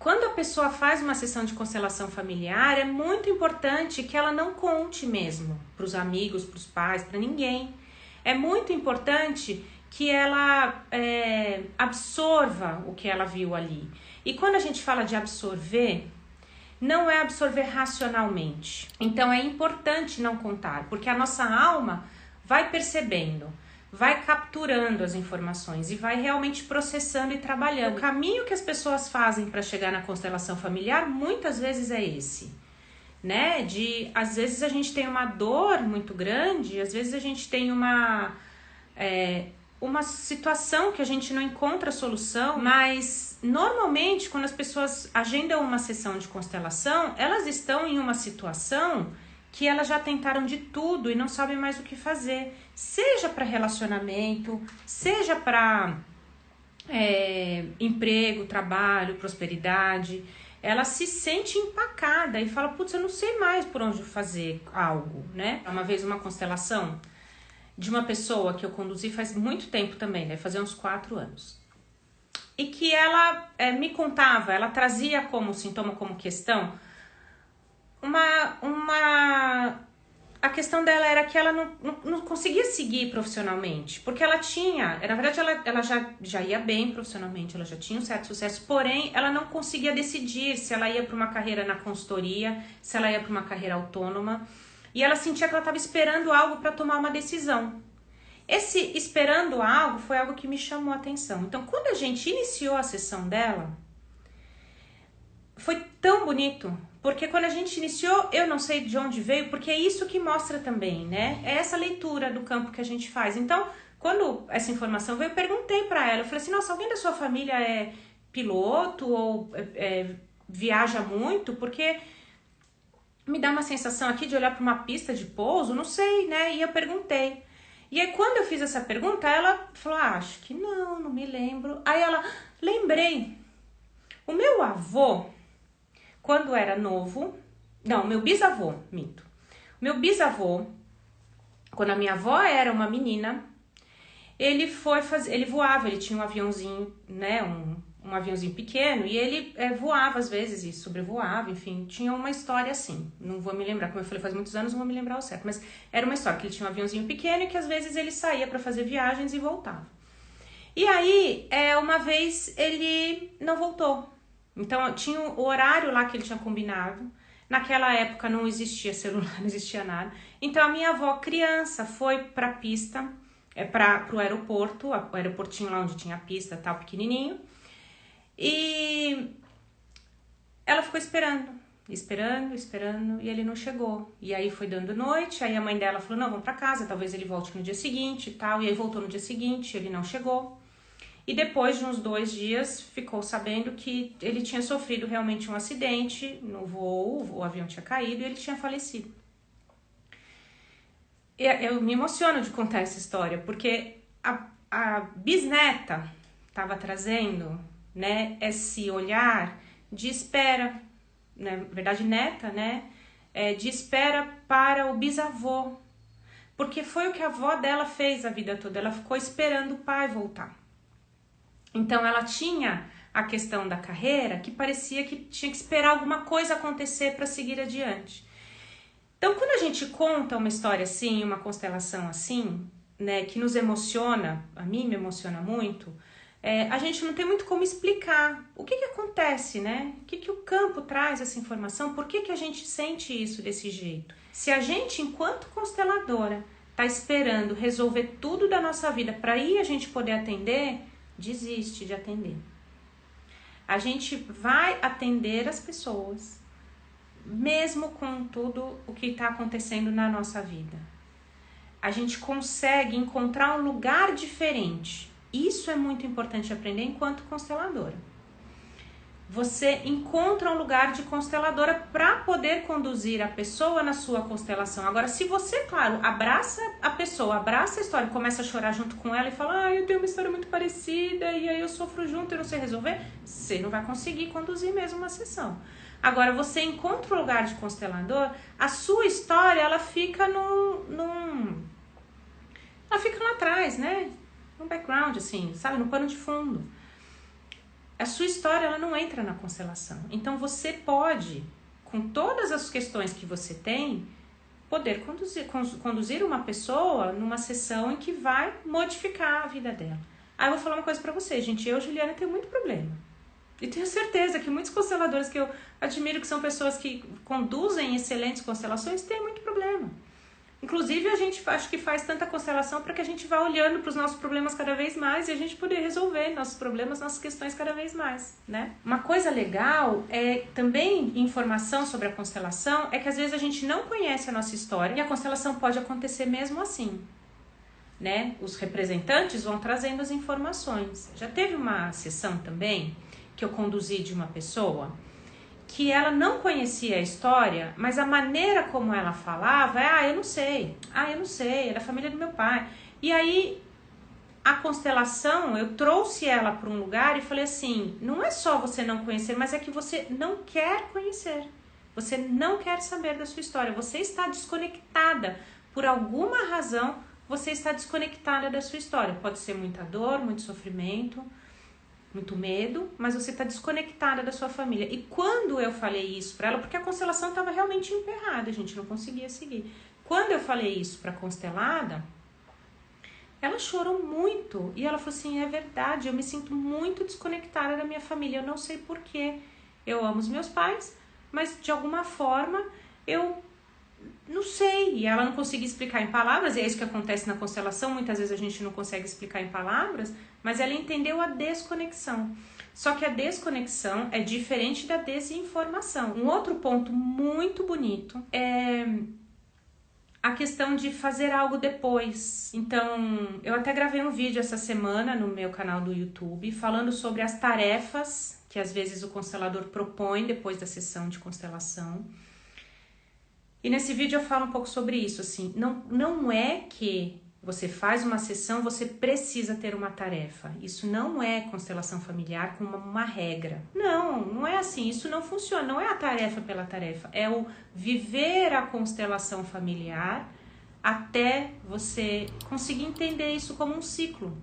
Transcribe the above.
Quando a pessoa faz uma sessão de constelação familiar, é muito importante que ela não conte mesmo para os amigos, para os pais, para ninguém. É muito importante que ela absorva o que ela viu ali. E quando a gente fala de absorver, não é absorver racionalmente. Então é importante não contar, porque a nossa alma vai percebendo, vai capturando as informações e vai realmente processando e trabalhando. O caminho que as pessoas fazem para chegar na constelação familiar muitas vezes é esse, né? Às vezes a gente tem uma dor muito grande, às vezes a gente tem uma situação que a gente não encontra solução, mas normalmente quando as pessoas agendam uma sessão de constelação, elas estão em uma situação que elas já tentaram de tudo e não sabem mais o que fazer, seja para relacionamento, seja para emprego, trabalho, prosperidade. Ela se sente empacada e fala, putz, eu não sei mais por onde fazer algo, né? Uma vez uma constelação de uma pessoa que eu conduzi faz muito tempo também, deve fazer uns 4 anos. E que ela me contava, ela trazia como sintoma, como questão, a questão dela era que ela não conseguia seguir profissionalmente, porque ela tinha, na verdade ela já ia bem profissionalmente, ela já tinha um certo sucesso, porém ela não conseguia decidir se ela ia para uma carreira na consultoria, se ela ia para uma carreira autônoma, e ela sentia que ela estava esperando algo para tomar uma decisão. Esse esperando algo foi algo que me chamou a atenção. Então, quando a gente iniciou a sessão dela, foi tão bonito, porque quando a gente iniciou, eu não sei de onde veio, porque é isso que mostra também, né? É essa leitura do campo que a gente faz. Então, quando essa informação veio, eu perguntei para ela, eu falei assim, nossa, alguém da sua família é piloto ou viaja muito? Porque me dá uma sensação aqui de olhar para uma pista de pouso, não sei, né? E eu perguntei. E aí, quando eu fiz essa pergunta, ela falou, acho que não me lembro. Aí ela, lembrei, o meu avô, quando era novo, não, meu bisavô, minto. Meu bisavô, quando a minha avó era uma menina, ele voava, ele tinha um aviãozinho, né, um aviãozinho pequeno, e ele voava às vezes e sobrevoava, enfim, tinha uma história assim, não vou me lembrar, como eu falei faz muitos anos, não vou me lembrar o certo, mas era uma história que ele tinha um aviãozinho pequeno e que às vezes ele saía para fazer viagens e voltava. E aí, uma vez ele não voltou, então tinha o horário lá que ele tinha combinado, naquela época não existia celular, não existia nada, então a minha avó criança foi pra pista, pro aeroporto, o aeroportinho lá onde tinha a pista, tal, pequenininho, e ela ficou esperando, e ele não chegou. E aí foi dando noite, aí a mãe dela falou, não, vamos pra casa, talvez ele volte no dia seguinte e tal. E aí voltou no dia seguinte, ele não chegou. E depois de uns 2 dias, ficou sabendo que ele tinha sofrido realmente um acidente no voo, o avião tinha caído e ele tinha falecido. Eu me emociono de contar essa história, porque a bisneta estava trazendo, né, esse olhar de espera, né, na verdade neta, né, de espera para o bisavô, porque foi o que a avó dela fez a vida toda, ela ficou esperando o pai voltar. Então ela tinha a questão da carreira que parecia que tinha que esperar alguma coisa acontecer para seguir adiante. Então quando a gente conta uma história assim, uma constelação assim, né, que nos emociona, a mim me emociona muito, a gente não tem muito como explicar o que acontece, né? O que o campo traz essa informação, por que a gente sente isso desse jeito? Se a gente, enquanto consteladora, está esperando resolver tudo da nossa vida para aí a gente poder atender, desiste de atender. A gente vai atender as pessoas, mesmo com tudo o que está acontecendo na nossa vida. A gente consegue encontrar um lugar diferente. Isso é muito importante aprender enquanto consteladora. Você encontra um lugar de consteladora para poder conduzir a pessoa na sua constelação. Agora, se você, claro, abraça a pessoa, abraça a história, começa a chorar junto com ela e fala, eu tenho uma história muito parecida e aí eu sofro junto e não sei resolver, você não vai conseguir conduzir mesmo uma sessão. Agora, você encontra um lugar de constelador, a sua história, ela fica ela fica lá atrás, né? No background, assim, sabe? No pano de fundo. A sua história, ela não entra na constelação. Então você pode, com todas as questões que você tem, poder conduzir uma pessoa numa sessão em que vai modificar a vida dela. Aí eu vou falar uma coisa pra vocês, gente. Eu, Juliana, tenho muito problema. E tenho certeza que muitos consteladores que eu admiro, que são pessoas que conduzem excelentes constelações, têm muito problema. Inclusive, a gente acho que faz tanta constelação para que a gente vá olhando para os nossos problemas cada vez mais e a gente poder resolver nossos problemas, nossas questões cada vez mais, né? Uma coisa legal é também informação sobre a constelação, é que às vezes a gente não conhece a nossa história e a constelação pode acontecer mesmo assim, né? Os representantes vão trazendo as informações. Já teve uma sessão também que eu conduzi de uma pessoa que ela não conhecia a história, mas a maneira como ela falava é, eu não sei, é da família do meu pai. E aí, a constelação, eu trouxe ela para um lugar e falei assim, não é só você não conhecer, mas é que você não quer conhecer. Você não quer saber da sua história, você está desconectada. Por alguma razão, você está desconectada da sua história. Pode ser muita dor, muito sofrimento, muito medo, mas você está desconectada da sua família. E quando eu falei isso para ela, porque a constelação estava realmente emperrada, a gente não conseguia seguir. Quando eu falei isso para a constelada, ela chorou muito e ela falou assim, é verdade, eu me sinto muito desconectada da minha família, eu não sei porquê. Eu amo os meus pais, mas de alguma forma eu não sei, e ela não conseguia explicar em palavras, e é isso que acontece na constelação, muitas vezes a gente não consegue explicar em palavras, mas ela entendeu a desconexão. Só que a desconexão é diferente da desinformação. Um outro ponto muito bonito é a questão de fazer algo depois. Então, eu até gravei um vídeo essa semana no meu canal do YouTube, falando sobre as tarefas que às vezes o constelador propõe depois da sessão de constelação. E nesse vídeo eu falo um pouco sobre isso, assim, não é que você faz uma sessão, você precisa ter uma tarefa. Isso não é constelação familiar com uma regra. Não é assim, isso não funciona, não é a tarefa pela tarefa, é o viver a constelação familiar até você conseguir entender isso como um ciclo.